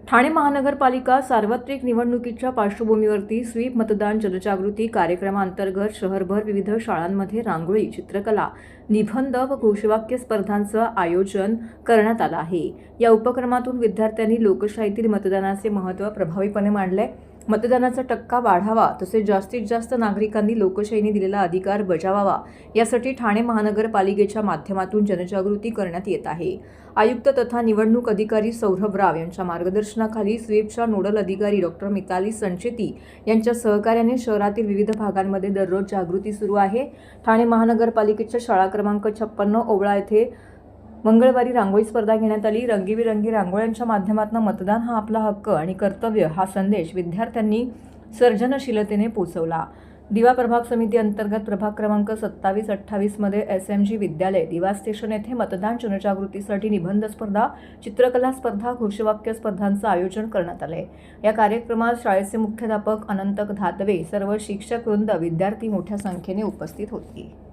ठाणे महानगरपालिका सार्वत्रिक निवडणुकीच्या पार्श्वभूमीवरती स्वीप मतदान जनजागृती कार्यक्रमांतर्गत शहरभर विविध शाळांमध्ये रांगोळी, चित्रकला, निबंध व घोषवाक्य स्पर्धांचं आयोजन करण्यात आलं आहे। या उपक्रमातून विद्यार्थ्यांनी लोकशाहीतील मतदानाचे महत्त्व प्रभावीपणे मांडले। मतदानाचा टक्का वाढावा तसेच जास्तीत जास्त नागरिकांनी लोकशाहीने दिलेला अधिकार बजावावा यासाठी ठाणे महानगरपालिकेच्या माध्यमातून जनजागृती करण्यात येत आहे। आयुक्त तथा निवडणूक अधिकारी सौरभ राव यांच्या मार्गदर्शनाखाली स्वीपच्या नोडल अधिकारी डॉ. मिताली संचेती यांच्या सहकार्याने शहरातील विविध भागांमध्ये दररोज जागृती सुरू आहे। ठाणे महानगरपालिकेच्या शाळा क्रमांक 56 ओवळा येथे मंगळवारी रांगोळी स्पर्धा घेण्यात आली। रंगीबेरंगी रांगोळ्यांच्या माध्यमातून मतदान हा आपला हक्क आणि कर्तव्य हा संदेश विद्यार्थ्यांनी सर्जनशीलतेने पोहोचवला। दिवा प्रभाग समिती अंतर्गत प्रभाग क्रमांक 27-28 मध्ये SMG विद्यालय दिवा स्टेशन येथे मतदान जनजागृतीसाठी निबंध स्पर्धा, चित्रकला स्पर्धा, घोषवाक्य स्पर्धांचं आयोजन करण्यात आले। या कार्यक्रमात शाळेचे मुख्याध्यापक अनंत धातवे, सर्व शिक्षक वृंद, विद्यार्थी मोठ्या संख्येने उपस्थित होते।